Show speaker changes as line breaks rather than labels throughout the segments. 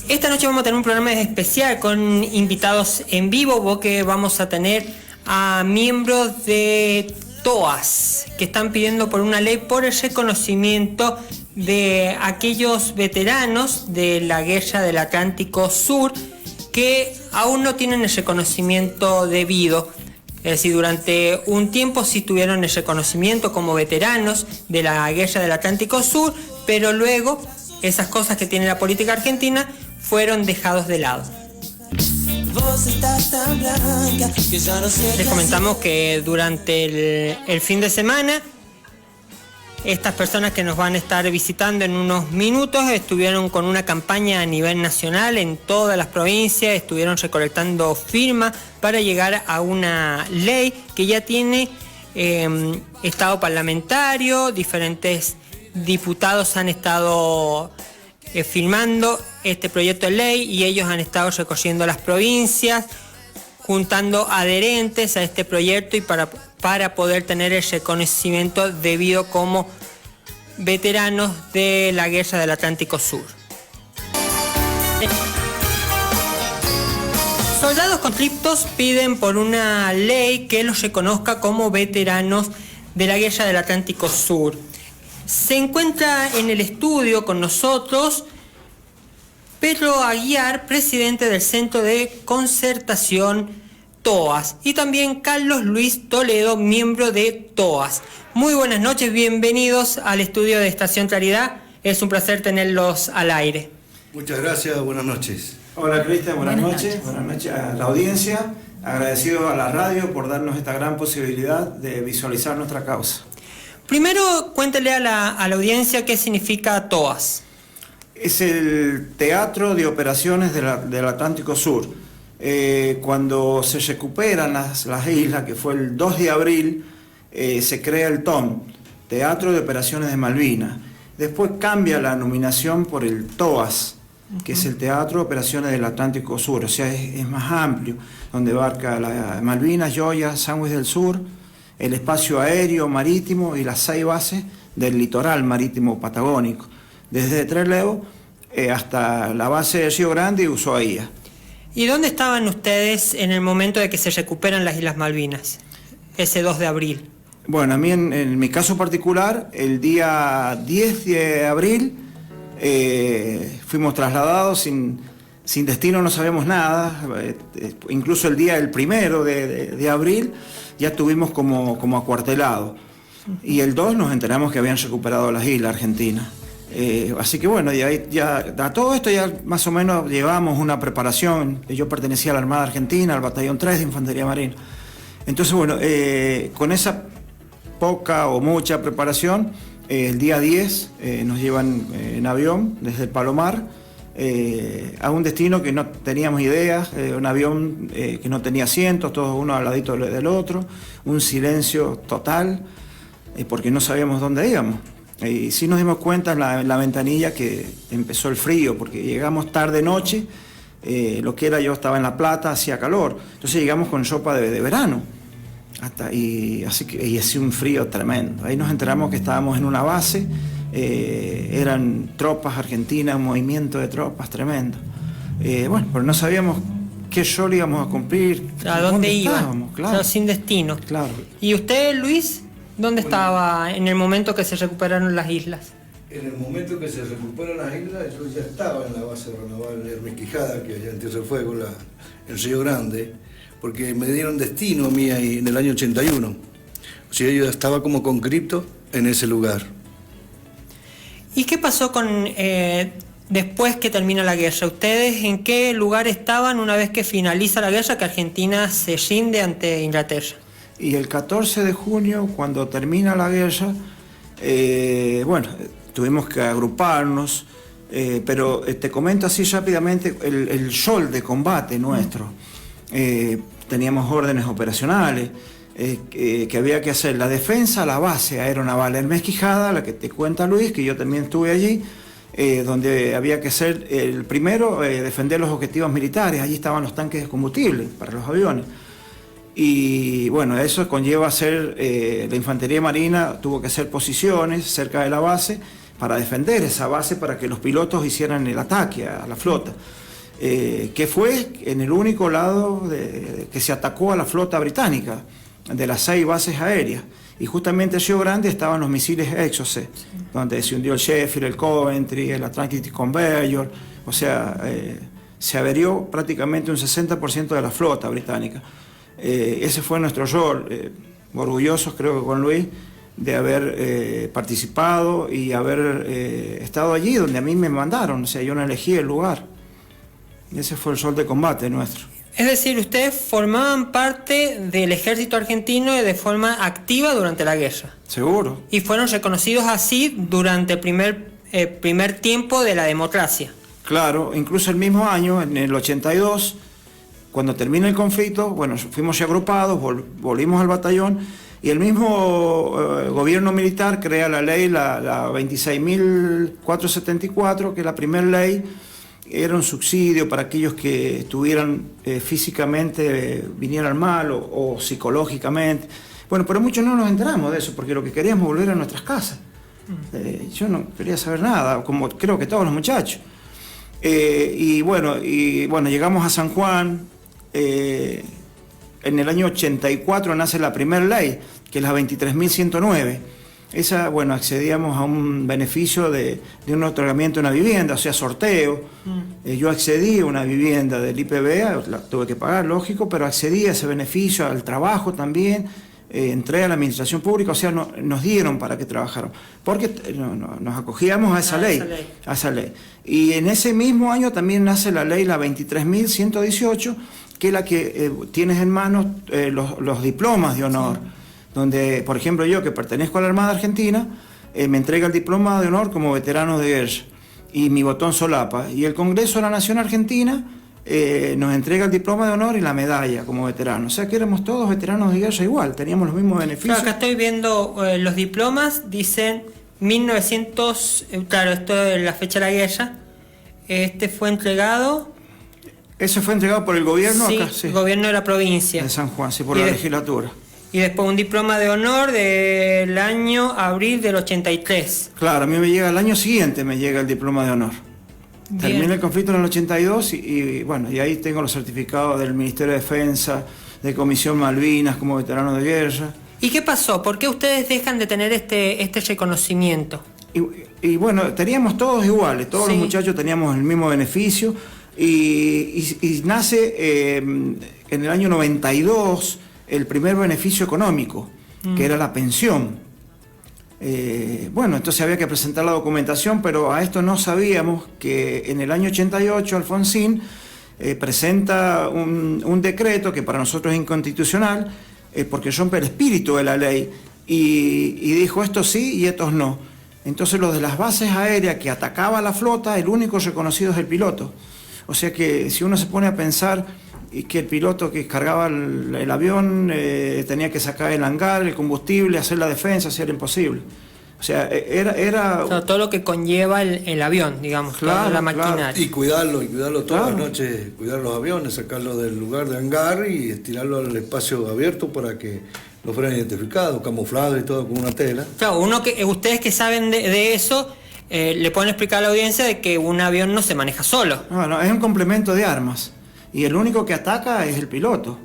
Esta noche vamos a tener un programa especial con invitados en vivo, porque vamos a tener a miembros de TOAS que están pidiendo por una ley por el reconocimiento de aquellos veteranos de la guerra del Atlántico Sur que aún no tienen el reconocimiento debido. Es decir, durante un tiempo sí tuvieron el reconocimiento como veteranos de la guerra del Atlántico Sur, pero luego esas cosas que tiene la política argentina fueron dejados de lado. Les comentamos que durante el fin de semana, estas personas que nos van a estar visitando en unos minutos estuvieron con una campaña a nivel nacional en todas las provincias, estuvieron recolectando firmas para llegar a una ley que ya tiene estado parlamentario. Diferentes diputados han estado firmando este proyecto de ley y ellos han estado recorriendo las provincias, juntando adherentes a este proyecto y para poder tener el reconocimiento debido como veteranos de la guerra del Atlántico Sur. Soldados conscriptos piden por una ley que los reconozca como veteranos de la guerra del Atlántico Sur. Se encuentra en el estudio con nosotros Pedro Aguiar, presidente del Centro de Concertación TOAS, y también Carlos Luis Toledo, miembro de TOAS. Muy buenas noches, bienvenidos al estudio de Estación Claridad. Es un placer tenerlos al aire.
Muchas gracias, buenas noches.
Hola Cristian, buenas noches a la audiencia. Agradecido a la radio por darnos esta gran posibilidad de visualizar nuestra causa.
Primero, cuéntele a la audiencia qué significa TOAS.
Es el Teatro de Operaciones del Atlántico Sur. Cuando se recuperan las islas, que fue el 2 de abril, se crea el TOM, Teatro de Operaciones de Malvinas. Después cambia la nominación por el TOAS, que es el Teatro de Operaciones del Atlántico Sur. O sea, es más amplio, donde abarca Malvinas, Gioia, Sándwich del Sur, el espacio aéreo marítimo y las 6 bases del litoral marítimo patagónico, desde Trelew hasta la base de Río Grande y Ushuaia.
¿Y dónde estaban ustedes en el momento de que se recuperan las Islas Malvinas, ese 2 de abril?
Bueno, a mí en mi caso particular, el día 10 de abril fuimos trasladados sin destino, no sabemos nada. Incluso el día del 1 de abril ya estuvimos como acuartelados. Y el 2 nos enteramos que habían recuperado las islas argentinas. Así que bueno, ya a todo esto ya más o menos llevamos una preparación. Yo pertenecía a la Armada Argentina, al Batallón 3 de Infantería Marina. Entonces bueno, con esa poca o mucha preparación, el día 10 nos llevan en avión desde el Palomar a un destino que no teníamos ideas, un avión que no tenía asientos, todos uno al ladito del otro, un silencio total, porque no sabíamos dónde íbamos. Y sí nos dimos cuenta en la ventanilla que empezó el frío, porque llegamos tarde-noche, yo estaba en La Plata, hacía calor, entonces llegamos con ropa de verano, y hacía un frío tremendo. Ahí nos enteramos que estábamos en una base, eran tropas argentinas, un movimiento de tropas tremendo. Bueno, pero no sabíamos qué rol íbamos a cumplir,
¿a dónde íbamos?
Claro.
Sin destino.
Claro.
¿Y usted, Luis? ¿Dónde estaba en el momento que se recuperaron las islas?
En el momento que se recuperan las islas, yo ya estaba en la base naval de Hermes Quijada, que allá en Tierra del Fuego, en Río Grande, porque me dieron destino a mí ahí en el año 81. O sea, yo ya estaba como conscripto en ese lugar.
¿Y qué pasó después que termina la guerra? ¿Ustedes en qué lugar estaban una vez que finaliza la guerra, que Argentina se rinde ante Inglaterra?
Y el 14 de junio, cuando termina la guerra, bueno, tuvimos que agruparnos, pero te comento así rápidamente el rol de combate nuestro. Teníamos órdenes operacionales, que había que hacer la defensa, la base aeronaval Hermes Quijada, la que te cuenta Luis, que yo también estuve allí, donde había que hacer el primero, defender los objetivos militares. Allí estaban los tanques de combustible para los aviones. Y bueno, eso conlleva hacer, la infantería marina tuvo que hacer posiciones cerca de la base para defender esa base, para que los pilotos hicieran el ataque a la flota, que fue en el único lado que se atacó a la flota británica, de las 6 bases aéreas. Y justamente en Río Grande estaban los misiles Exocet, donde se hundió el Sheffield, el Coventry, el Atlantic Conveyor, o sea, se averió prácticamente un 60% de la flota británica. Ese fue nuestro rol, orgullosos creo que con Luis, de haber participado y haber estado allí donde a mí me mandaron, o sea, yo no elegí el lugar. Ese fue el rol de combate nuestro.
Es decir, ustedes formaban parte del ejército argentino de forma activa durante la guerra.
Seguro.
Y fueron reconocidos así durante el primer tiempo de la democracia.
Claro, incluso el mismo año, en el 82, cuando termina el conflicto, bueno, fuimos agrupados, volvimos al batallón, y el mismo gobierno militar crea la ley, la 26.474, que es la primera ley. Era un subsidio para aquellos que estuvieran físicamente, vinieran mal o psicológicamente. Bueno, pero muchos no nos enteramos de eso, porque lo que queríamos volver a nuestras casas. Yo no quería saber nada, como creo que todos los muchachos. Y bueno, llegamos a San Juan. En el año 84 nace la primera ley, que es la 23.109. Esa, bueno, accedíamos a un beneficio de un otorgamiento de una vivienda, o sea, sorteo. Yo accedí a una vivienda del IPB, la tuve que pagar, lógico, pero accedí a ese beneficio, al trabajo también. Entré a la administración pública, o sea, nos dieron para que trabajáramos, porque nos acogíamos a esa ley. Y en ese mismo año también nace la ley, la 23.118, que es la que tienes en manos los diplomas de honor. Sí. Donde, por ejemplo, yo, que pertenezco a la Armada Argentina, me entrega el diploma de honor como veterano de guerra y mi botón solapa. Y el Congreso de la Nación Argentina nos entrega el diploma de honor y la medalla como veterano. O sea que éramos todos veteranos de guerra igual, teníamos los mismos beneficios.
Claro, acá estoy viendo los diplomas, dicen 1900, claro, esto es la fecha de la guerra. Este fue entregado...
Eso fue entregado por el gobierno
sí,
acá, sí.
El gobierno de la provincia.
De San Juan, sí, por la legislatura.
Y después un diploma de honor del año abril del 83.
Claro, a mí me llega el año siguiente, me llega el diploma de honor. Bien. Termina el conflicto en el 82 y bueno, y ahí tengo los certificados del Ministerio de Defensa, de Comisión Malvinas como veterano de guerra.
¿Y qué pasó? ¿Por qué ustedes dejan de tener este reconocimiento?
Y bueno, teníamos todos iguales, todos los muchachos teníamos el mismo beneficio y nace en el año 92 el primer beneficio económico, que era la pensión. Bueno, entonces había que presentar la documentación, pero a esto no sabíamos que en el año 88 Alfonsín presenta un decreto que para nosotros es inconstitucional, porque rompe el espíritu de la ley, y dijo esto sí y estos no. Entonces los de las bases aéreas que atacaba la flota, el único reconocido es el piloto. O sea que si uno se pone a pensar que el piloto que cargaba el avión tenía que sacar el hangar, el combustible, hacer la defensa, era imposible. O sea, era
o sea, todo lo que conlleva el avión, digamos,
claro,
toda la maquinaria.
Claro. Y cuidarlo todas las noches, cuidar los aviones, sacarlos del lugar de hangar y estirarlo al espacio abierto para que no fueran identificados, camuflados y todo con una tela.
Claro, ustedes que saben de eso, le pueden explicar a la audiencia de que un avión no se maneja solo.
No, es un complemento de armas. Y el único que ataca es el piloto.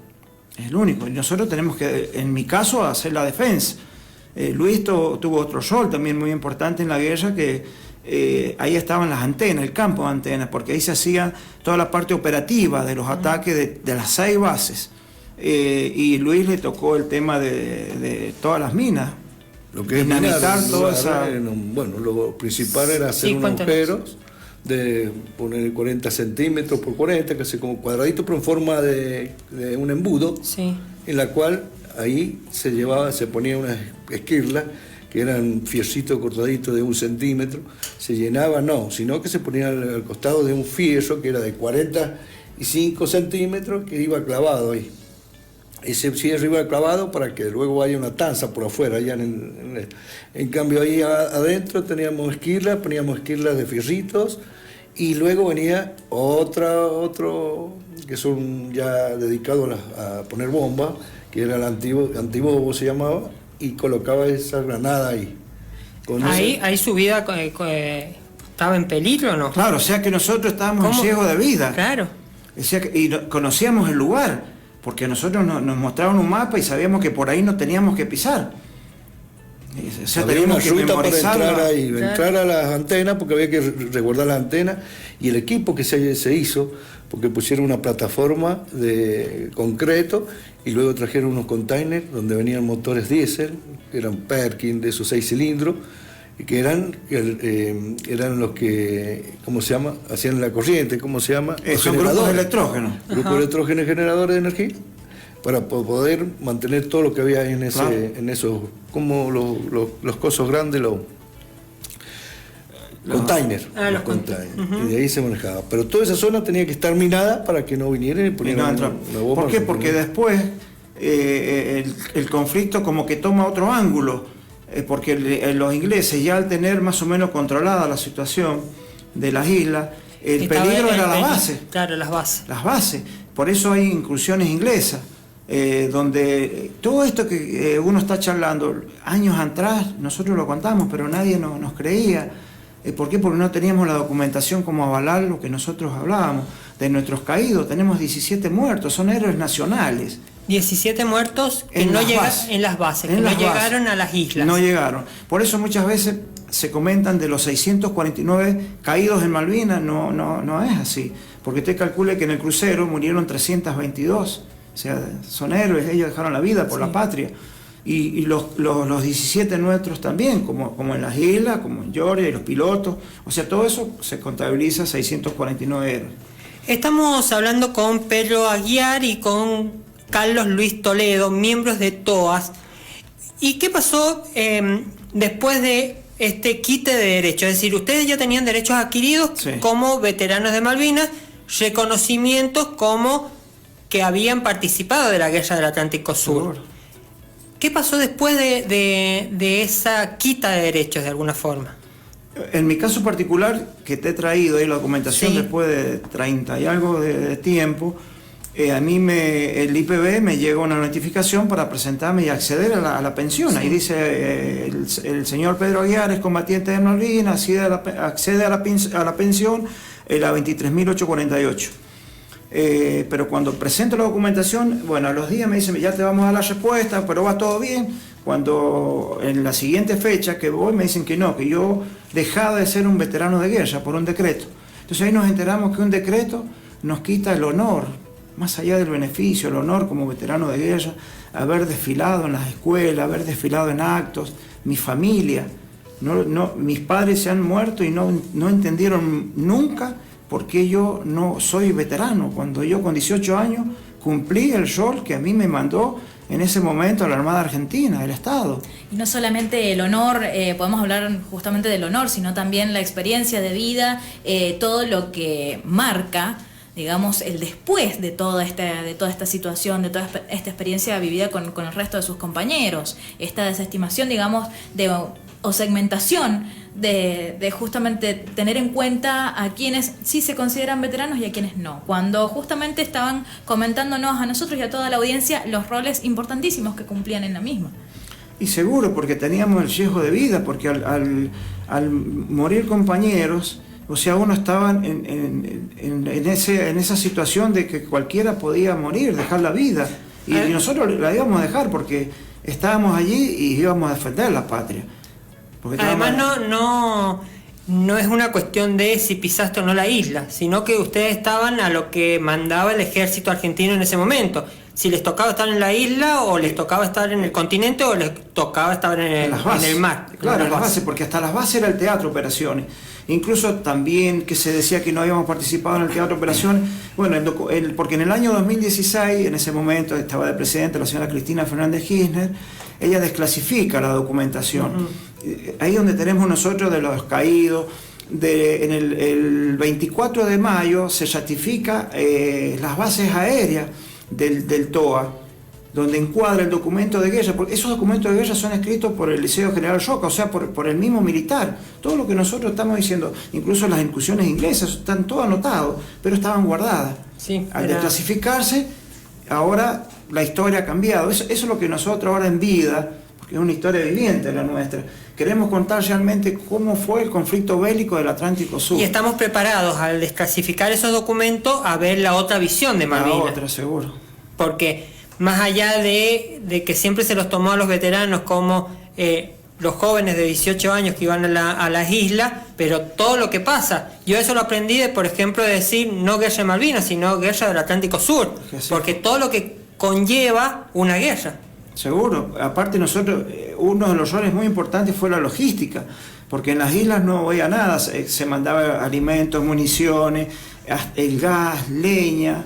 Es el único. Y nosotros tenemos que, en mi caso, hacer la defensa. Luis tuvo otro rol también muy importante en la guerra, que ahí estaban las antenas, el campo de antenas, porque ahí se hacía toda la parte operativa de los ataques de las 6 bases. Y Luis le tocó el tema de todas las minas.
Lo que es
dinamitar toda esa...
Bueno, lo principal era hacer unos agujeros de poner 40 centímetros por 40, casi como cuadradito, pero en forma de un embudo, en la cual ahí se ponía una esquirla, que eran fiercitos cortaditos de 1 centímetro, se llenaba, sino que se ponía al costado de un fierro que era de 45 centímetros, que iba clavado ahí. Ese fierro iba clavado para que luego haya una tanza por afuera. En cambio ahí adentro teníamos esquirlas, poníamos esquirlas de fierritos, y luego venía otro que son ya dedicados a poner bombas, que era el antibobo se llamaba, y colocaba esa granada ahí.
Ahí su vida estaba en peligro, ¿no?
Claro, o sea que nosotros estábamos en riesgo de vida.
Claro.
O sea y conocíamos el lugar, porque nosotros nos mostraron un mapa y sabíamos que por ahí no teníamos que pisar.
O sea, había una ruta para entrar ahí, claro. Entrar a las antenas, porque había que resguardar las antenas, y el equipo que se hizo, porque pusieron una plataforma de concreto y luego trajeron unos containers donde venían motores diésel, que eran Perkins de esos 6 cilindros, y que eran los que, ¿cómo se llama? Hacían la corriente, ¿cómo se llama?
Son grupos de electrógeno.
Grupos de electrógeno generadores de energía, para poder mantener todo lo que había en ese, claro. En esos, como los cosos grandes, los containers.
Los containers.
Y de ahí se manejaba. Pero toda esa zona tenía que estar minada para que no vinieran y ponieran una bomba.
¿Por qué? Porque después el conflicto como que toma otro ángulo. Porque los ingleses, ya al tener más o menos controlada la situación de las islas, el peligro era la base.
Claro, las bases.
Las bases. Por eso hay incursiones inglesas, donde todo esto que uno está charlando, años atrás, nosotros lo contamos, pero nadie nos creía. ¿Por qué? Porque no teníamos la documentación como avalar lo que nosotros hablábamos. De nuestros caídos, tenemos 17 muertos, son héroes nacionales.
17 muertos que no llegaron en las bases, que no llegaron a las islas.
No llegaron. Por eso muchas veces se comentan de los 649 caídos en Malvinas, no es así. Porque usted calcule que en el crucero murieron 322. O sea, son héroes, ellos dejaron la vida por la patria. Y los 17 nuestros también, como en las islas, como en Georgia, y los pilotos. O sea, todo eso se contabiliza 649 héroes.
Estamos hablando con Pedro Aguiar y con Carlos Luis Toledo, miembros de TOAS. ¿Y qué pasó después de este quite de derechos? Es decir, ustedes ya tenían derechos adquiridos, sí, como veteranos de Malvinas, reconocimientos como que habían participado de la Guerra del Atlántico Sur. Seguro. ¿Qué pasó después de esa quita de derechos de alguna forma?
En mi caso particular, que te he traído ahí la documentación, sí, después de 30 y algo de tiempo, a mí el IPB me llegó una notificación para presentarme y acceder a la pensión. Sí. Ahí dice, el señor Pedro Aguiar es combatiente de Malvinas, accede a la pensión, la 23.848. Pero cuando presento la documentación, bueno, a los días me dicen, ya te vamos a dar la respuesta, pero va todo bien. Cuando en la siguiente fecha que voy me dicen que no, que yo dejaba de ser un veterano de guerra por un decreto. Entonces ahí nos enteramos que un decreto nos quita el honor, más allá del beneficio, el honor como veterano de guerra, haber desfilado en las escuelas, haber desfilado en actos, mi familia. Mis padres se han muerto y no entendieron nunca por qué yo no soy veterano, cuando yo con 18 años cumplí el rol que a mí me mandó en ese momento la Armada Argentina, el Estado.
Y no solamente el honor, podemos hablar justamente del honor, sino también la experiencia de vida, todo lo que marca, digamos, el después de toda esta situación, de toda esta experiencia vivida con el resto de sus compañeros, esta desestimación, digamos, o segmentación de justamente tener en cuenta a quienes sí se consideran veteranos y a quienes no, cuando justamente estaban comentándonos a nosotros y a toda la audiencia los roles importantísimos que cumplían en la misma.
Y seguro, porque teníamos el riesgo de vida, porque al morir compañeros, o sea, uno estaba en esa situación de que cualquiera podía morir, dejar la vida, y nosotros la íbamos a dejar porque estábamos allí y íbamos a defender la patria.
Además no es una cuestión de si pisaste o no la isla, sino que ustedes estaban a lo que mandaba el ejército argentino en ese momento. Si les tocaba estar en la isla, o les tocaba estar en el continente, o les tocaba estar en el mar.
Claro, en las bases, porque hasta las bases era el teatro de operaciones. Incluso también que se decía que no habíamos participado en el teatro de operaciones, bueno, porque en el año 2016, en ese momento estaba de presidente la señora Cristina Fernández Kirchner, ella desclasifica la documentación. Ahí donde tenemos nosotros de los caídos, en el 24 de mayo se ratifica las bases aéreas del TOA, donde encuadra el documento de guerra, porque esos documentos de guerra son escritos por el Liceo General Roca, o sea, por el mismo militar. Todo lo que nosotros estamos diciendo, incluso las incursiones inglesas, están todo anotado, pero estaban guardadas.
Sí,
al desclasificarse, ahora la historia ha cambiado. Eso es lo que nosotros ahora en vida, porque que es una historia viviente la nuestra. Queremos contar realmente cómo fue el conflicto bélico del Atlántico Sur.
Y estamos preparados al desclasificar esos documentos a ver la otra visión de Malvinas.
La otra, seguro.
Porque más allá de que siempre se los tomó a los veteranos como los jóvenes de 18 años que iban a las islas, pero todo lo que pasa, yo eso lo aprendí de, por ejemplo, de decir no guerra de Malvinas, sino guerra del Atlántico Sur, porque todo lo que conlleva una guerra.
Seguro, aparte nosotros, uno de los roles muy importantes fue la logística, porque en las islas no había nada, se mandaba alimentos, municiones, el gas, leña,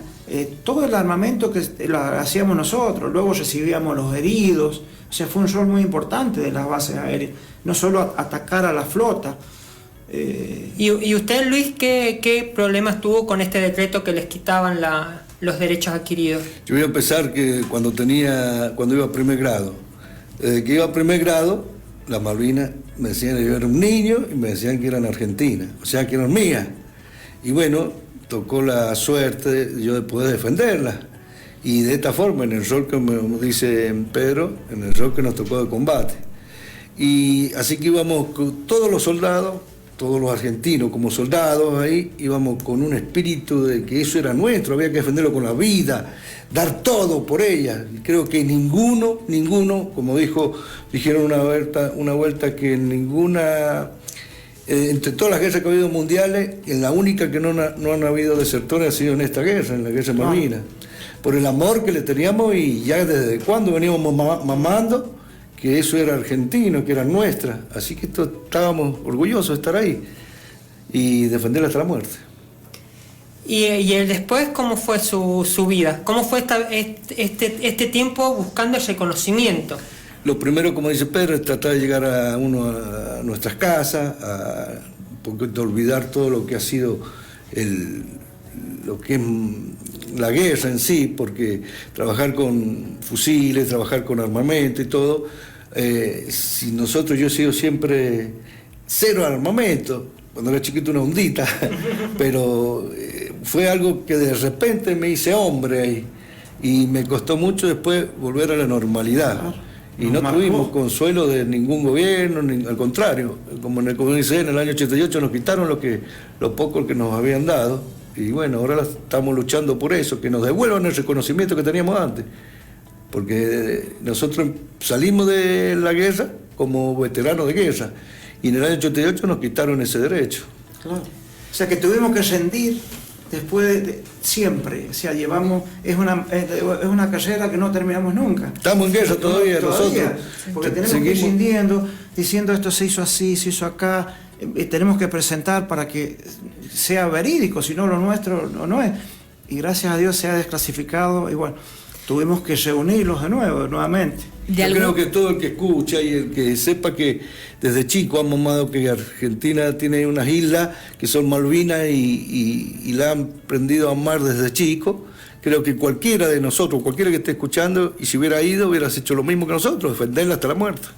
todo el armamento que lo hacíamos nosotros, luego recibíamos los heridos, o sea, fue un rol muy importante de las bases aéreas, no solo atacar a la flota.
¿Y usted, Luis, qué problemas tuvo con este decreto que les quitaban los derechos adquiridos?
Yo voy a empezar que cuando iba a primer grado, desde que iba a primer grado, las Malvinas me decían que yo era un niño y me decían que eran argentinas, o sea que eran mías. Y bueno, tocó la suerte yo de poder defenderlas. Y de esta forma, en el rol que me dice Pedro, en el rol que nos tocó de combate. Y así que íbamos con todos los soldados, todos los argentinos como soldados ahí, íbamos con un espíritu de que eso era nuestro, había que defenderlo con la vida, dar todo por ella. Y creo que ninguno, como dijeron una vuelta que ninguna, entre todas las guerras que ha habido mundiales, en la única que no han habido desertores ha sido en esta guerra, en la guerra de Malvinas. Por el amor que le teníamos y ya desde cuando veníamos mamando, que eso era argentino, que era nuestra. Así que estábamos orgullosos de estar ahí y defenderla hasta la muerte.
¿Y el después cómo fue su vida? ¿Cómo fue este tiempo buscando el reconocimiento? Lo primero, como dice Pedro, es tratar de llegar a nuestras casas, de olvidar todo lo que ha sido lo que es la guerra en sí, porque trabajar con fusiles, trabajar con armamento y todo, yo he sido siempre cero armamento, cuando era chiquito una ondita, pero fue algo que de repente me hice hombre ahí, y me costó mucho después volver a la normalidad. Y no tuvimos consuelo de ningún gobierno, al contrario, como en el año 88 nos quitaron lo poco que nos habían dado. Y bueno, ahora estamos luchando por eso, que nos devuelvan el reconocimiento que teníamos antes. Porque nosotros salimos de la guerra como veteranos de guerra. Y en el año 88 nos quitaron ese derecho.
Claro. O sea que tuvimos que rendir después siempre. O sea, es una carrera que no terminamos nunca.
Estamos en guerra todavía nosotros.
Porque tenemos que ir rindiendo, diciendo esto se hizo así, se hizo acá. Tenemos que presentar para que sea verídico, si no lo nuestro no es. Y gracias a Dios se ha desclasificado y bueno, tuvimos que reunirlos nuevamente.
Yo creo que todo el que escucha y el que sepa que desde chico han mamado que Argentina tiene unas islas que son Malvinas y la han aprendido a amar desde chico, creo que cualquiera de nosotros, cualquiera que esté escuchando, y si hubiera ido, hubieras hecho lo mismo que nosotros, defenderla hasta la muerte.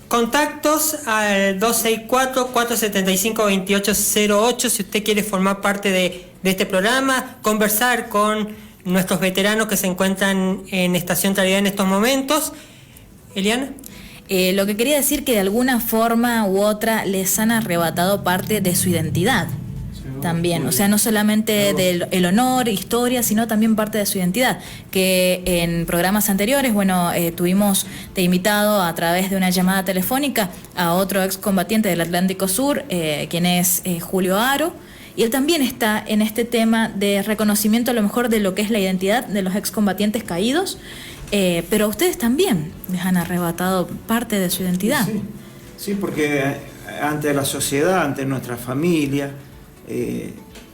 Contactos al 264-475-2808 si usted quiere formar parte de este programa, conversar con nuestros veteranos que se encuentran en Estación Trinidad en estos momentos. Eliana.
Lo que quería decir que de alguna forma u otra les han arrebatado parte de su identidad. También, o sea, no solamente del honor, historia, sino también parte de su identidad, que en programas anteriores, bueno, tuvimos de invitado a través de una llamada telefónica a otro excombatiente del Atlántico Sur, quien es Julio Aro, y él también está en este tema de reconocimiento a lo mejor de lo que es la identidad de los excombatientes caídos, pero a ustedes también les han arrebatado parte de su identidad.
Sí, porque ante la sociedad, ante nuestra familia,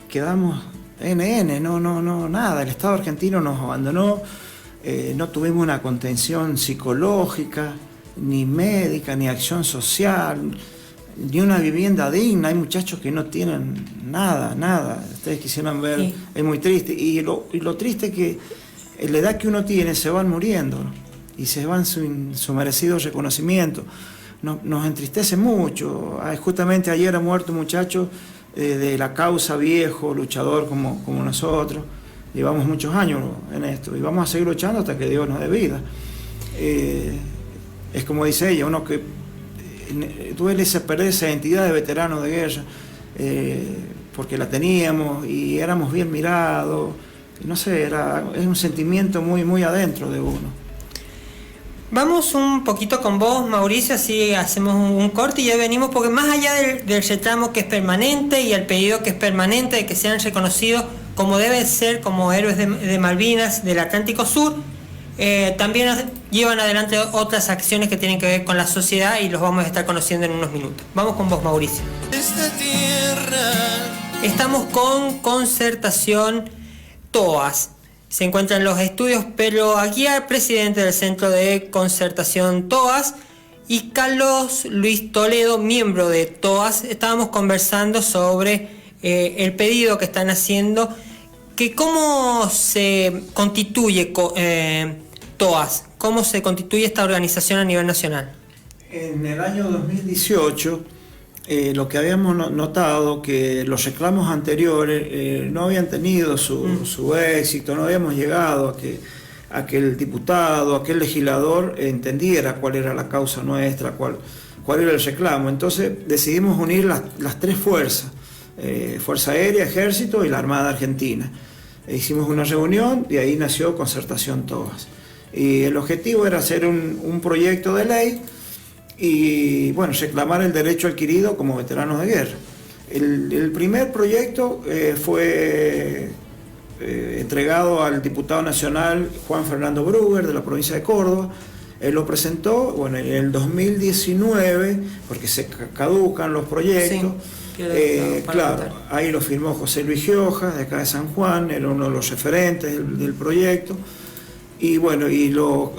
quedamos nada, el Estado argentino nos abandonó, no tuvimos una contención psicológica, ni médica, ni acción social, ni una vivienda digna. Hay muchachos que no tienen nada, ustedes quisieran ver, sí. Es muy triste, y lo triste es que en la edad que uno tiene se van muriendo, ¿no? Y se van sin su merecido reconocimiento. Nos entristece mucho. Justamente ayer ha muerto un muchacho de la causa, viejo, luchador como nosotros. Llevamos muchos años en esto y vamos a seguir luchando hasta que Dios nos dé vida. es como dice ella, uno que duele perder esa identidad de veterano de guerra, porque la teníamos y éramos bien mirados, no sé, es un sentimiento muy, muy adentro de uno.
Vamos un poquito con vos, Mauricio, así hacemos un corte y ya venimos, porque más allá del reclamo que es permanente y el pedido que es permanente de que sean reconocidos como deben ser, como héroes de Malvinas, del Atlántico Sur, también llevan adelante otras acciones que tienen que ver con la sociedad y los vamos a estar conociendo en unos minutos. Vamos con vos, Mauricio.
Esta tierra.
Estamos con Concertación TOAS. Se encuentra en los estudios Pedro Aguiar, presidente del Centro de Concertación TOAS, y Carlos Luis Toledo, miembro de TOAS. Estábamos conversando sobre el pedido que están haciendo, que cómo se constituye TOAS, cómo se constituye esta organización a nivel nacional.
En el año 2018, lo que habíamos notado que los reclamos anteriores no habían tenido su éxito, no habíamos llegado a que el diputado, aquel legislador entendiera cuál era la causa nuestra, cuál era el reclamo. Entonces decidimos unir las tres fuerzas, Fuerza Aérea, Ejército y la Armada Argentina. Hicimos una reunión y ahí nació Concertación TOAS. Y el objetivo era hacer un proyecto de ley y bueno, reclamar el derecho adquirido como veteranos de guerra. El primer proyecto fue entregado al diputado nacional Juan Fernando Brugger de la provincia de Córdoba. Él lo presentó, bueno, en el 2019, porque se caducan los proyectos. Sí, claro, ahí lo firmó José Luis Gioja, de acá de San Juan, era uno de los referentes del proyecto. Y bueno,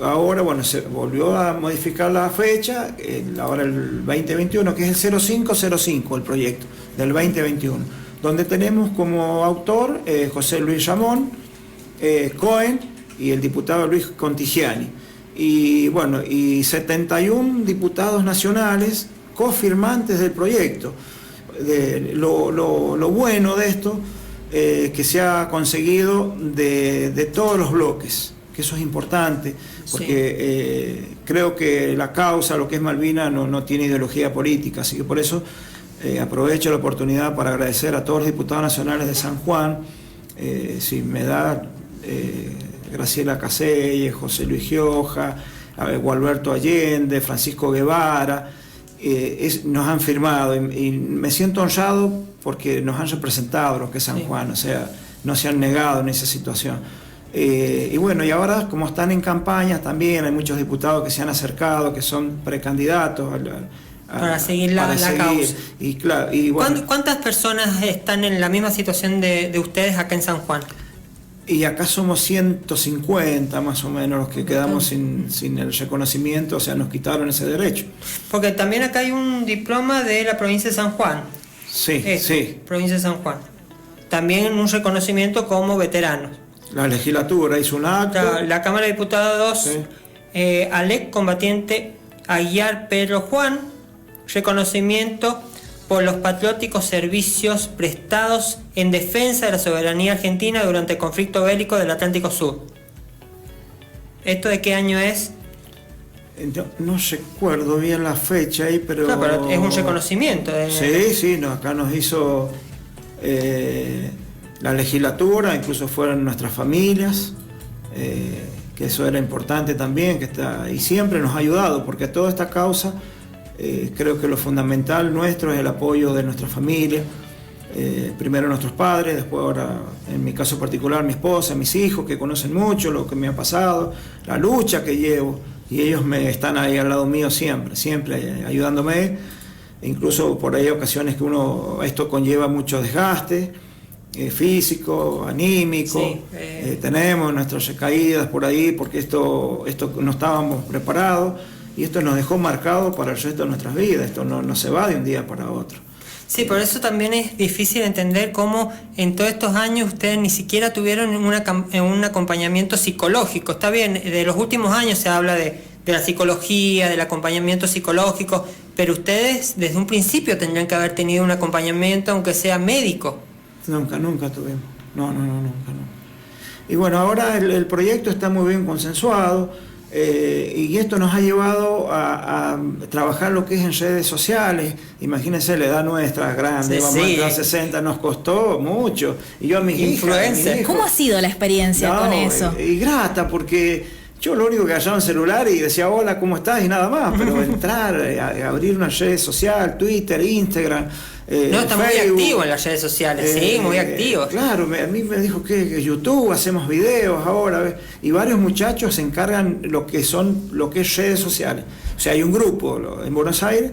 ahora bueno, se volvió a modificar la fecha, ahora el 2021, que es el 0505, el proyecto del 2021, donde tenemos como autor José Luis Ramón Cohen y el diputado Luis Contigiani. Y bueno, y 71 diputados nacionales cofirmantes del proyecto. Lo bueno de esto, que se ha conseguido de todos los bloques, que eso es importante, porque sí, creo que la causa, lo que es Malvinas, no tiene ideología política, así que por eso aprovecho la oportunidad para agradecer a todos los diputados nacionales de San Juan, si me da Graciela Caselle, José Luis Gioja, Gualberto Allende, Francisco Guevara, nos han firmado y me siento honrado porque nos han representado lo que es San Juan, o sea, no se han negado en esa situación. Y bueno, y ahora como están en campaña también hay muchos diputados que se han acercado, que son precandidatos
para seguir la causa.
Y claro, y bueno,
¿Cuántas personas están en la misma situación de ustedes acá en San Juan?
Y acá somos 150 más o menos los que quedamos sin el reconocimiento, o sea, nos quitaron ese derecho.
Porque también acá hay un diploma de la provincia de San Juan.
Sí,
provincia de San Juan. También un reconocimiento como veteranos.
La legislatura hizo un acto.
La Cámara de Diputados, Alec Combatiente Aguiar Pedro Juan, reconocimiento por los patrióticos servicios prestados en defensa de la soberanía argentina durante el conflicto bélico del Atlántico Sur. ¿Esto de qué año es?
No recuerdo bien la fecha ahí, pero...
No, pero es un reconocimiento.
Sí, acá nos hizo la legislatura, incluso fueron nuestras familias, que eso era importante también, y siempre nos ha ayudado, porque toda esta causa... creo que lo fundamental nuestro es el apoyo de nuestra familia, primero nuestros padres, después ahora en mi caso particular mi esposa, mis hijos que conocen mucho lo que me ha pasado, la lucha que llevo, y ellos están ahí al lado mío siempre ayudándome, incluso por ahí hay ocasiones que esto conlleva mucho desgaste físico, anímico, tenemos nuestras recaídas por ahí porque esto no estábamos preparados. Y esto nos dejó marcado para el resto de nuestras vidas, esto no se va de un día para otro.
Sí, por eso también es difícil entender cómo en todos estos años ustedes ni siquiera tuvieron un acompañamiento psicológico. Está bien, de los últimos años se habla de la psicología, del acompañamiento psicológico, pero ustedes desde un principio tendrían que haber tenido un acompañamiento, aunque sea médico.
Nunca tuvimos, nunca. Y bueno, ahora el proyecto está muy bien consensuado. Y esto nos ha llevado a trabajar lo que es en redes sociales. Imagínense, la edad nuestra grande,
Sí,
vamos a
sí.
entrar a 60, nos costó mucho. Y yo a mis
Influencer.
hijas,
¿Cómo ha sido la experiencia con eso?
Y grata, porque yo lo único que agarraba un celular y decía hola, ¿cómo estás? Y nada más, pero entrar, a abrir una red social, Twitter, Instagram,
No, está
Facebook,
muy activo en las redes sociales, sí, muy activo.
Claro, a mí me dijo que YouTube, hacemos videos ahora, ¿ves? Y varios muchachos se encargan lo que es redes sociales. O sea, hay un grupo en Buenos Aires,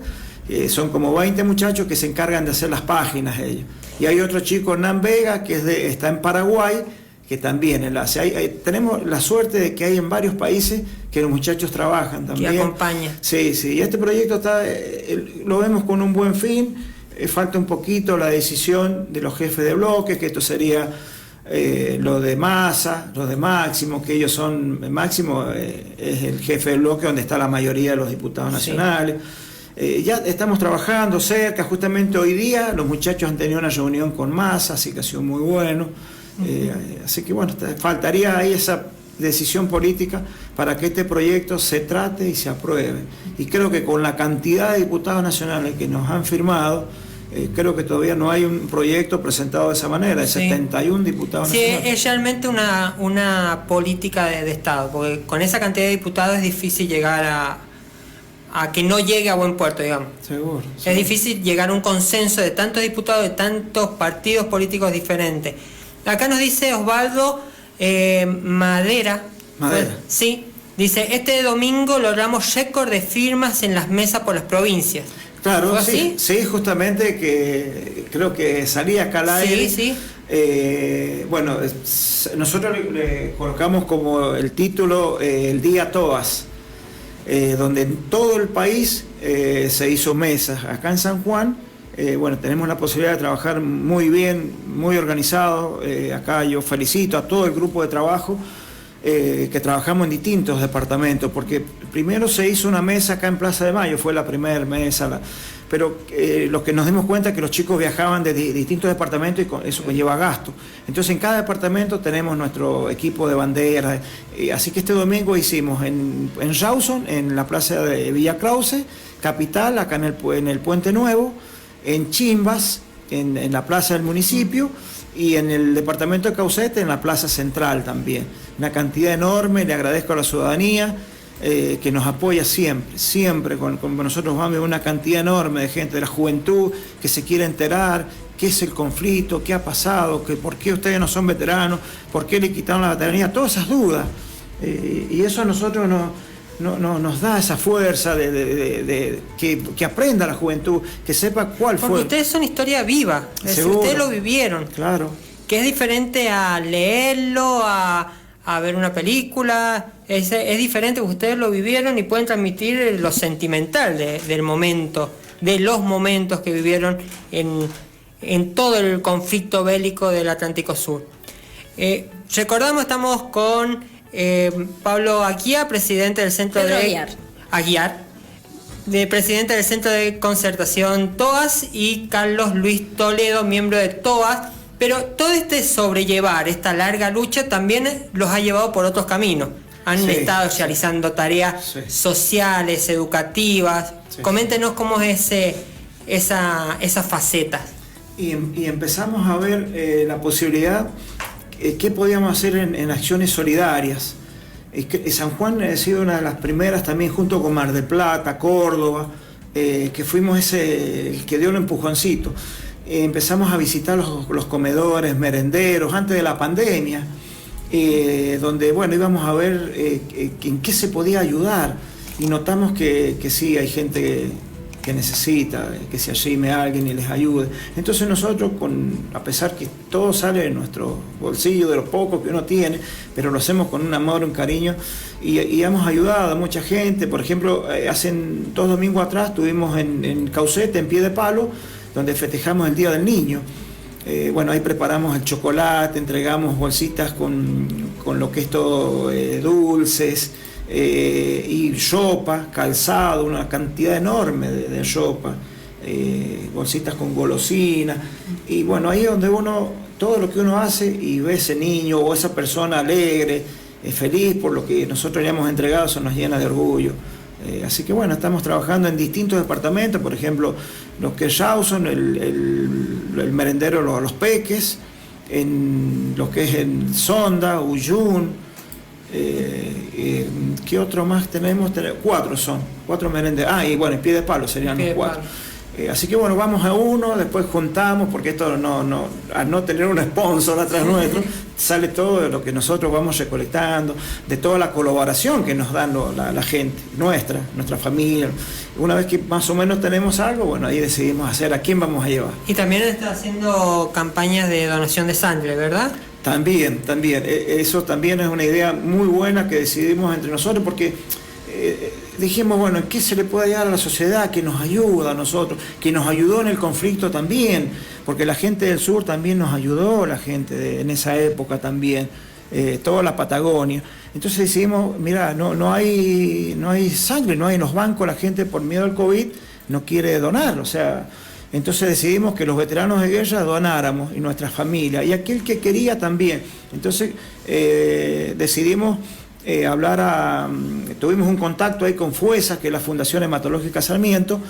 son como 20 muchachos que se encargan de hacer las páginas ellos. Y hay otro chico, Hernán Vega, que está en Paraguay, que también él hace. Tenemos la suerte de que hay en varios países que los muchachos trabajan también.
Que acompaña.
Sí, y este proyecto lo vemos con un buen fin. Falta un poquito la decisión de los jefes de bloque, que esto sería lo de Massa, lo de Máximo, que ellos son, Máximo es el jefe de bloque donde está la mayoría de los diputados nacionales. Ya estamos trabajando cerca, justamente hoy día los muchachos han tenido una reunión con Massa, así que ha sido muy bueno. Así que bueno, faltaría ahí esa decisión política para que este proyecto se trate y se apruebe. Y creo que con la cantidad de diputados nacionales que nos han firmado, creo que todavía no hay un proyecto presentado de esa manera, de 71 diputados nacionales.
Sí, es realmente una política de Estado, porque con esa cantidad de diputados es difícil llegar a que no llegue a buen puerto, digamos.
Seguro.
Es difícil llegar a un consenso de tantos diputados, de tantos partidos políticos diferentes. Acá nos dice Osvaldo Madera. Sí, dice, este domingo logramos récord de firmas en las mesas por las provincias.
Claro,
¿Fue así?
sí, justamente que creo que salía acá al aire.
Sí.
Bueno, nosotros le colocamos como el título el Día Toas, donde en todo el país se hizo mesas. Acá en San Juan, bueno, tenemos la posibilidad de trabajar muy bien, muy organizado. Acá yo felicito a todo el grupo de trabajo que trabajamos en distintos departamentos, porque primero se hizo una mesa acá en Plaza de Mayo, fue la primera mesa, pero los que nos dimos cuenta que los chicos viajaban de distintos departamentos y eso conlleva gasto. Entonces en cada departamento tenemos nuestro equipo de banderas, así que este domingo hicimos en Rawson, en la plaza de Villa Krause, Capital, acá en el Puente Nuevo, en Chimbas, en la plaza del municipio, y en el departamento de Caucete, en la plaza central también. Una cantidad enorme, le agradezco a la ciudadanía que nos apoya siempre con nosotros vamos, una cantidad enorme de gente, de la juventud, que se quiere enterar qué es el conflicto, qué ha pasado, por qué ustedes no son veteranos, por qué le quitaron la veteranía, todas esas dudas. Y eso a nosotros nos da esa fuerza de que aprenda la juventud, que sepa cuál fue.
Porque ustedes son historia viva, ustedes lo vivieron.
Claro.
Que es diferente a leerlo, a ver una película, es diferente porque ustedes lo vivieron y pueden transmitir lo sentimental del momento, de los momentos que vivieron en todo el conflicto bélico del Atlántico Sur. Recordamos, estamos con Pablo Aguiar, presidente del Centro presidente del Centro de Concertación TOAS, y Carlos Luis Toledo, miembro de TOAS. Pero todo sobrellevar esta larga lucha también los ha llevado por otros caminos. Han estado realizando tareas sociales, educativas. Coméntenos cómo es esas facetas.
Y empezamos a ver la posibilidad, qué podíamos hacer en acciones solidarias. San Juan ha sido una de las primeras también, junto con Mar del Plata, Córdoba, que fuimos el que dio el empujoncito. Empezamos a visitar los comedores, merenderos, antes de la pandemia, donde bueno, íbamos a ver en qué se podía ayudar, y notamos que sí, hay gente que necesita, que se arrime a alguien y les ayude. Entonces nosotros, a pesar que todo sale de nuestro bolsillo, de lo poco que uno tiene, pero lo hacemos con un amor, un cariño, y hemos ayudado a mucha gente. Por ejemplo, hace 2 domingos atrás estuvimos en Caucete, en Pie de Palo, donde festejamos el Día del Niño. Bueno, ahí preparamos el chocolate, entregamos bolsitas con lo que es todo, dulces, y ropa, calzado, una cantidad enorme de ropa, bolsitas con golosina. Y bueno, ahí es donde todo lo que uno hace y ve ese niño o esa persona alegre, feliz por lo que nosotros le hemos entregado, eso nos llena de orgullo. Así que bueno, estamos trabajando en distintos departamentos, por ejemplo, lo que es Rawson, el merendero Los Peques, en lo que es en Sonda, Uyun, ¿qué otro más tenemos? 4 merenderos, y bueno, en Pie de Palo serían los 4. Así que bueno, vamos a uno, después juntamos, porque esto al no tener un sponsor atrás nuestro, sale todo de lo que nosotros vamos recolectando, de toda la colaboración que nos dan la gente, nuestra familia. Una vez que más o menos tenemos algo, bueno, ahí decidimos hacer a quién vamos a llevar.
Y también está haciendo campañas de donación de sangre, ¿verdad?
También. Eso también es una idea muy buena que decidimos entre nosotros, porque dijimos, bueno, ¿qué se le puede ayudar a la sociedad que nos ayuda a nosotros, que nos ayudó en el conflicto también? Porque la gente del sur también nos ayudó, la gente en esa época también, toda la Patagonia. Entonces decidimos, mira, no hay sangre, no hay en los bancos, la gente por miedo al COVID no quiere donar, o sea, entonces decidimos que los veteranos de guerra donáramos y nuestras familias, y aquel que quería también. Entonces decidimos tuvimos un contacto ahí con FUESA, que es la Fundación Hematológica Sarmiento,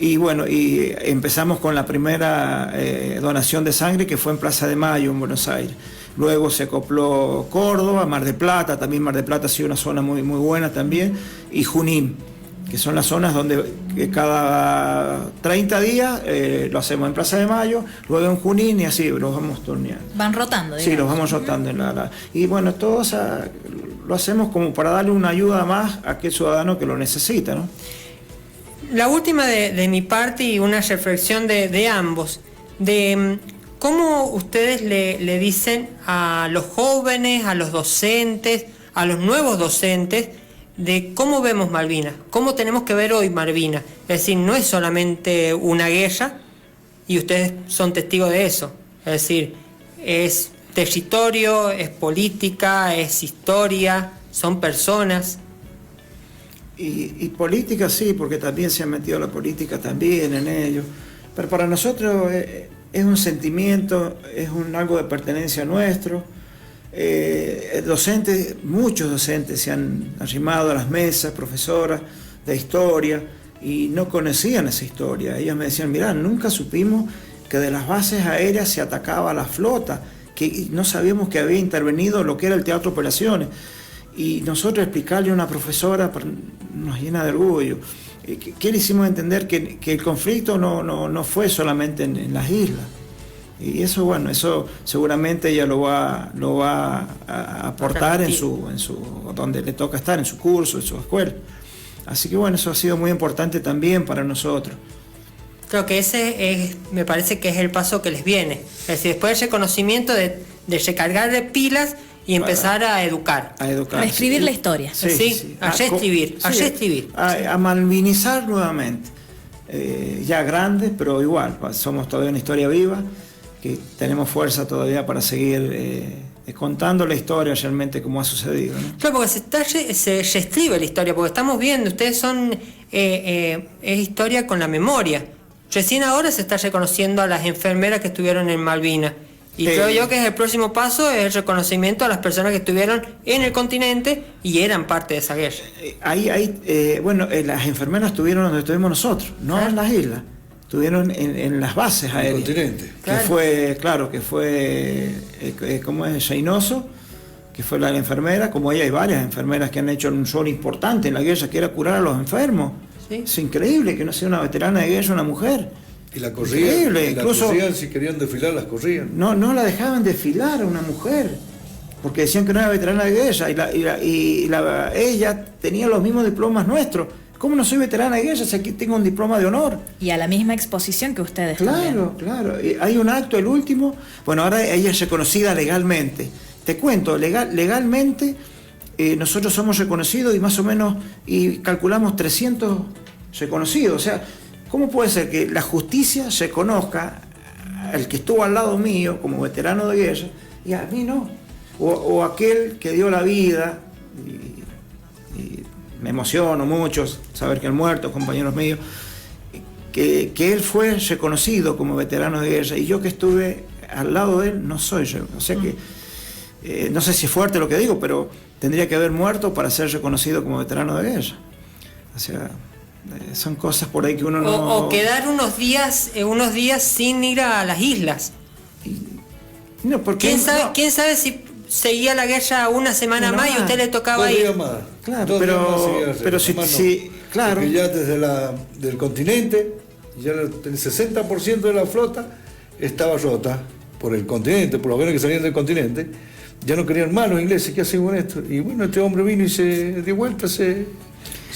y bueno, y empezamos con la primera donación de sangre, que fue en Plaza de Mayo, en Buenos Aires. Luego se acopló Córdoba, Mar del Plata, también Mar del Plata ha sido una zona muy, muy buena también, y Junín, que son las zonas donde cada 30 días lo hacemos en Plaza de Mayo, luego en Junín, y así los vamos torneando.
Van rotando, digamos.
Sí, los vamos rotando. Y bueno, todos lo hacemos como para darle una ayuda más a aquel ciudadano que lo necesita, ¿no?
La última de mi parte, y una reflexión de ambos, de cómo ustedes le dicen a los jóvenes, a los docentes, a los nuevos docentes, de cómo vemos Malvinas, cómo tenemos que ver hoy Malvinas. Es decir, no es solamente una guerra, y ustedes son testigos de eso. Es decir, es territorio, es política, es historia, son personas.
Y política sí, porque también se ha metido la política también en ello. Pero para nosotros es un sentimiento, es algo de pertenencia nuestro. Muchos docentes se han arrimado a las mesas, profesoras de historia, y no conocían esa historia. Ellos me decían, mirá, nunca supimos que de las bases aéreas se atacaba a la flota, que no sabíamos que había intervenido lo que era el Teatro Operaciones. Y nosotros explicarle a una profesora nos llena de orgullo. ¿Qué le hicimos entender? Que el conflicto no fue solamente en las islas. Y eso, bueno, eso seguramente ella lo va a aportar en su donde le toca estar, en su curso, en su escuela. Así que bueno, eso ha sido muy importante también para nosotros.
Creo que me parece que es el paso que les viene. Es decir, después del reconocimiento de recargar de pilas y empezar a educar.
A escribir la historia.
Sí. A reescribir.
A malvinizar nuevamente. Ya grandes, pero igual, somos todavía una historia viva, que tenemos fuerza todavía para seguir contando la historia realmente como ha sucedido, ¿no?
Claro, porque se reescribe la historia, porque estamos viendo, ustedes son es historia con la memoria. Recién ahora se está reconociendo a las enfermeras que estuvieron en Malvinas. Y creo yo que el próximo paso es el reconocimiento a las personas que estuvieron en el continente y eran parte de esa guerra.
Las enfermeras estuvieron donde estuvimos nosotros, no en las islas. Estuvieron en las bases aéreas.
El continente.
Que fue ¿cómo es? Sheinoso, que fue la enfermera, como ella hay varias enfermeras que han hecho un rol importante en la guerra, que era curar a los enfermos. ¿Sí? Es increíble que no sea una veterana de guerra una mujer.
Y la corrían, incluso si querían desfilar, las corrían.
No la dejaban desfilar a una mujer, porque decían que no era veterana de guerra, ella tenía los mismos diplomas nuestros. ¿Cómo no soy veterana de guerra si aquí tengo un diploma de honor?
Y a la misma exposición que ustedes también.
Claro. Hay un acto, el último. Bueno, ahora ella es reconocida legalmente. Te cuento, legalmente nosotros somos reconocidos y más o menos calculamos 300 reconocidos. O sea, ¿cómo puede ser que la justicia reconozca al que estuvo al lado mío como veterano de guerra y a mí no? O aquel que dio la vida, y me emociono mucho saber que el muerto, compañeros míos, que él fue reconocido como veterano de guerra y yo que estuve al lado de él no soy yo. O sea que no sé si es fuerte lo que digo, pero tendría que haber muerto para ser reconocido como veterano de guerra. O sea, son cosas por ahí que uno no...
O quedar unos días sin ir a las islas.
No, porque
¿Quién sabe si seguía la guerra una semana más y a usted le tocaba ir?
2 días más.
Claro,
2 días más seguía
pero
más no.
sí, claro.
Porque ya desde del continente, ya el 60% de la flota estaba rota por el continente, por los aviones que salían del continente. Ya no querían más los ingleses, ¿qué hacen con esto? Y bueno, este hombre vino y se dio vuelta, se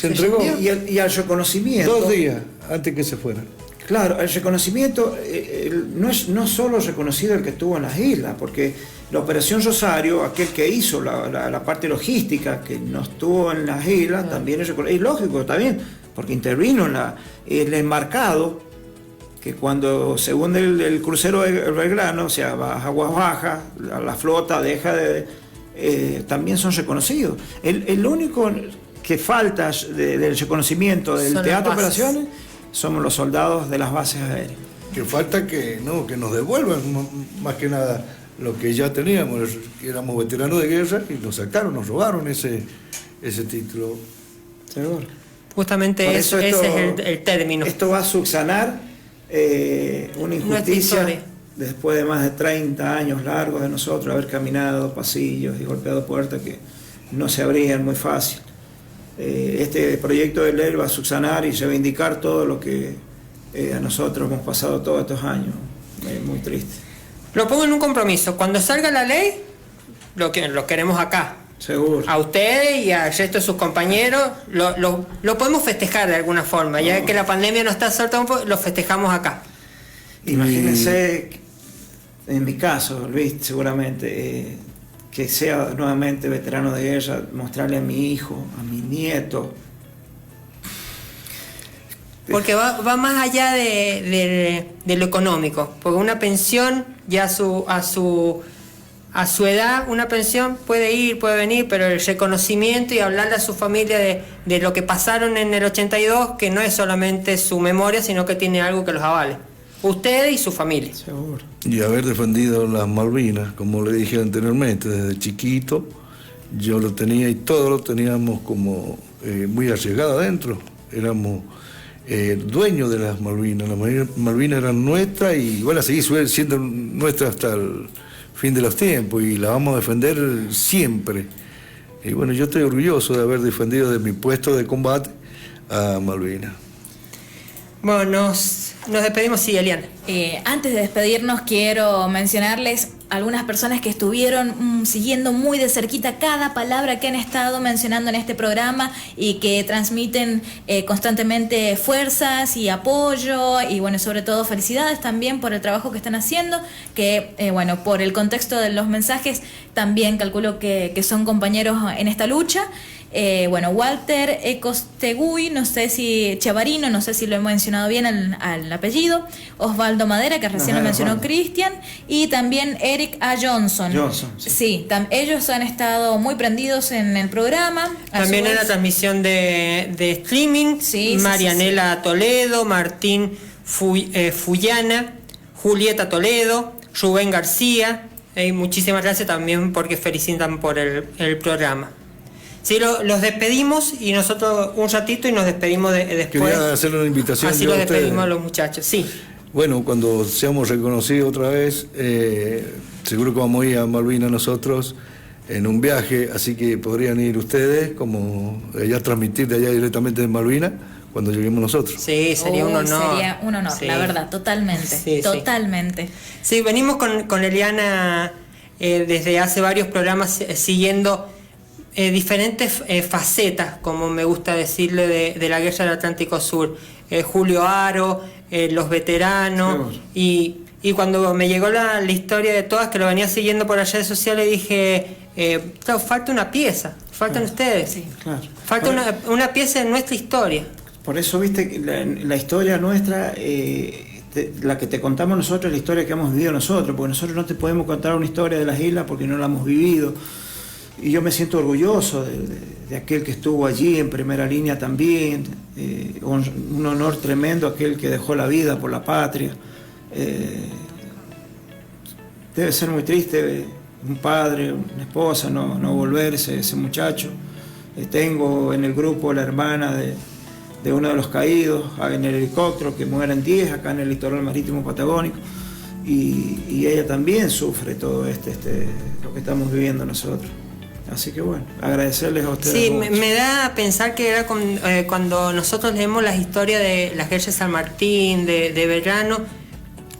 entregó.
Y al reconocimiento.
2 días antes que se fuera.
Claro, el reconocimiento no solo reconocido el que estuvo en las islas, porque la Operación Rosario, aquel que hizo la parte logística, que no estuvo en las islas, también es reconocido. Es lógico también, porque intervino en el enmarcado, que cuando, según el crucero de Belgrano, o sea, aguas bajas, la flota deja de... también son reconocidos. El único que falta del reconocimiento del teatro de operaciones somos los soldados de las bases aéreas.
Que falta que nos devuelvan más que nada lo que ya teníamos, que éramos veteranos de guerra y nos sacaron, nos robaron ese título.
Seguro.
Justamente ese es el término.
Esto va a subsanar una injusticia después de más de 30 años largos de nosotros haber caminado pasillos y golpeado puertas que no se abrían muy fácil. Este proyecto de ley va a subsanar y reivindicar todo lo que a nosotros hemos pasado todos estos años. Muy triste.
Lo pongo en un compromiso. Cuando salga la ley, lo queremos acá.
Seguro.
A usted y al resto de sus compañeros lo podemos festejar de alguna forma. Ya que la pandemia no está suelta un poco, lo festejamos acá.
Imagínense, en mi caso, Luis, seguramente, que sea nuevamente veterano de guerra, mostrarle a mi hijo, a mi nieto.
Porque va más allá de lo económico. Porque una pensión, ya a su edad, una pensión puede ir, puede venir, pero el reconocimiento y hablarle a su familia de lo que pasaron en el 82, que no es solamente su memoria, sino que tiene algo que los avale. Usted y su familia.
Seguro.
Y haber defendido las Malvinas, como le dije anteriormente, desde chiquito, yo lo tenía y todos lo teníamos como muy allegado adentro. Éramos dueños de las Malvinas. Las Malvinas eran nuestras y van a seguir siendo nuestras hasta el fin de los tiempos y las vamos a defender siempre. Y bueno, yo estoy orgulloso de haber defendido de mi puesto de combate a Malvinas.
Bueno, nos despedimos, sí, Eliana.
Antes de despedirnos, quiero mencionarles algunas personas que estuvieron siguiendo muy de cerquita cada palabra que han estado mencionando en este programa y que transmiten constantemente fuerzas y apoyo y bueno, sobre todo felicidades también por el trabajo que están haciendo, que bueno, por el contexto de los mensajes también calculo que son compañeros en esta lucha. Bueno, Walter Ecostegui, no sé si Chavarino, no sé si lo he mencionado bien al apellido, Osvaldo Madera, que recién lo mencionó Cristian, y también Eric A. Johnson. Sí, ellos han estado muy prendidos en el programa.
También en la transmisión de streaming, sí, Marianela Toledo, Martín Fullana, Julieta Toledo, Rubén García, muchísimas gracias también porque felicitan por el programa. Sí, los despedimos y nosotros un ratito y nos despedimos después.
Quería hacerle una invitación.
Así los despedimos a los muchachos, sí.
Bueno, cuando seamos reconocidos otra vez, seguro que vamos a ir a Malvinas nosotros en un viaje, así que podrían ir ustedes, como allá transmitir de allá directamente de Malvinas, cuando lleguemos nosotros.
Sí, sería un honor.
Sería un honor, sí. La verdad, totalmente. Sí, totalmente.
Sí, venimos con Eliana desde hace varios programas siguiendo diferentes facetas, como me gusta decirle, de la guerra del Atlántico Sur. Julio Aro, los veteranos, sí. Y cuando me llegó la historia de todas, que lo venía siguiendo por las redes sociales, dije, claro, falta una pieza, faltan ustedes, sí. Claro. Falta una pieza de nuestra historia.
Por eso, viste, la historia nuestra, la que te contamos nosotros, es la historia que hemos vivido nosotros, porque nosotros no te podemos contar una historia de las islas porque no la hemos vivido. Y yo me siento orgulloso de aquel que estuvo allí en primera línea también, un honor tremendo aquel que dejó la vida por la patria. Debe ser muy triste un padre, una esposa, no volverse ese muchacho. Tengo en el grupo la hermana de uno de los caídos en el helicóptero, que mueren 10 acá en el litoral marítimo patagónico, y ella también sufre todo lo que estamos viviendo nosotros. Así que bueno, agradecerles a ustedes.
Sí, me da a pensar que era cuando nosotros leemos las historias de las guerras de San Martín, de Belgrano,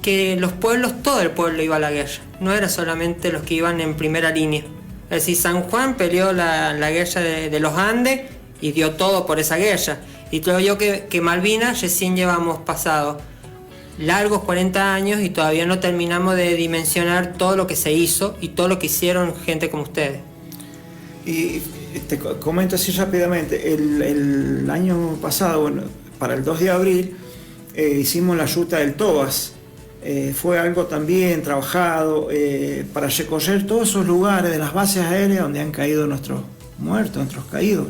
que los pueblos, todo el pueblo iba a la guerra, no era solamente los que iban en primera línea. Es decir, San Juan peleó la guerra de los Andes y dio todo por esa guerra. Y creo yo que Malvinas recién llevamos pasado largos 40 años y todavía no terminamos de dimensionar todo lo que se hizo y todo lo que hicieron gente como ustedes.
Y te comento así rápidamente, el año pasado, bueno, para el 2 de abril, hicimos la ruta del Toas. Fue algo también trabajado para recorrer todos esos lugares de las bases aéreas donde han caído nuestros muertos, nuestros caídos,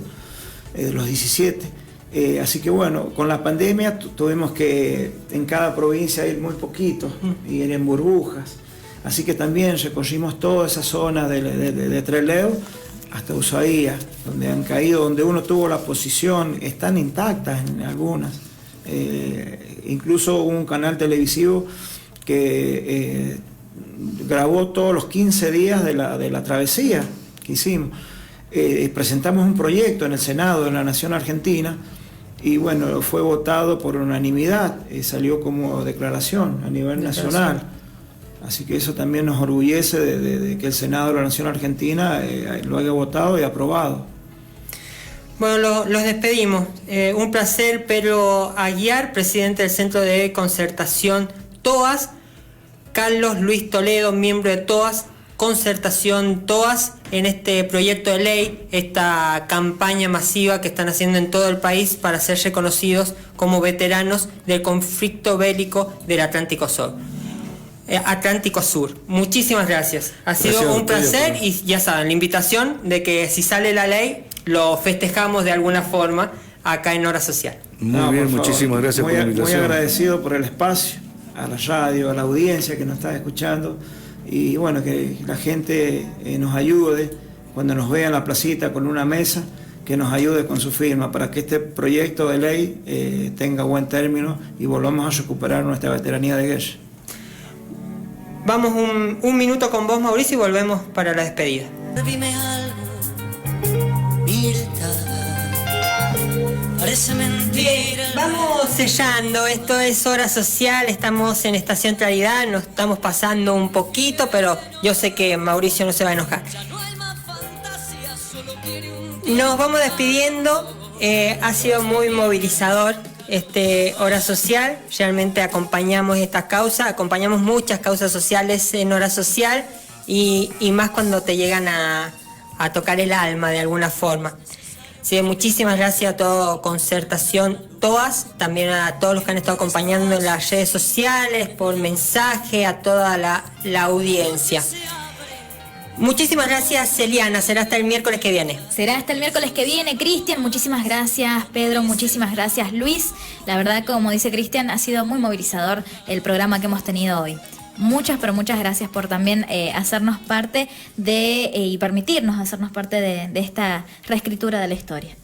los 17. Así que bueno, con la pandemia tuvimos que en cada provincia ir muy poquitos, ir en burbujas. Así que también recorrimos toda esa zona de Trelew hasta Ushuaia, donde han caído, donde uno tuvo la posición, están intactas en algunas. Incluso hubo un canal televisivo que grabó todos los 15 días de la travesía que hicimos. Presentamos un proyecto en el Senado de la Nación Argentina y bueno, fue votado por unanimidad, salió como declaración a nivel nacional. Así que eso también nos orgullece de que el Senado de la Nación Argentina lo haya votado y aprobado.
Bueno, los despedimos. Un placer, Pedro Aguiar, presidente del Centro de Concertación TOAS, Carlos Luis Toledo, miembro de TOAS, Concertación TOAS, en este proyecto de ley, esta campaña masiva que están haciendo en todo el país para ser reconocidos como veteranos del conflicto bélico del Atlántico Sur. Muchísimas gracias. Ha sido un placer y ya saben, la invitación de que si sale la ley, lo festejamos de alguna forma acá en Hora Social.
Muy bien, muchísimas gracias por la invitación.
Muy agradecido por el espacio, a la radio, a la audiencia que nos está escuchando. Y bueno, que la gente nos ayude cuando nos vea en la placita con una mesa, que nos ayude con su firma para que este proyecto de ley tenga buen término y volvamos a recuperar nuestra veteranía de guerra.
Vamos un minuto con vos, Mauricio, y volvemos para la despedida.
Dime algo, Mirta, parece mentira.
Vamos sellando, esto es Hora Social, estamos en Estación Claridad, nos estamos pasando un poquito, pero yo sé que Mauricio no se va a enojar. Nos vamos despidiendo, ha sido muy movilizador Hora Social, realmente acompañamos esta causa, acompañamos muchas causas sociales en Hora Social y más cuando te llegan a tocar el alma de alguna forma. Sí, muchísimas gracias a toda Concertación TOAS, también a todos los que han estado acompañando en las redes sociales, por mensaje, a toda la audiencia. Muchísimas gracias, Eliana. Será hasta el miércoles que viene.
Será hasta el miércoles que viene, Cristian. Muchísimas gracias, Pedro. Muchísimas gracias, Luis. La verdad, como dice Cristian, ha sido muy movilizador el programa que hemos tenido hoy. Muchas, pero muchas gracias por también hacernos parte y permitirnos hacernos parte de esta reescritura de la historia.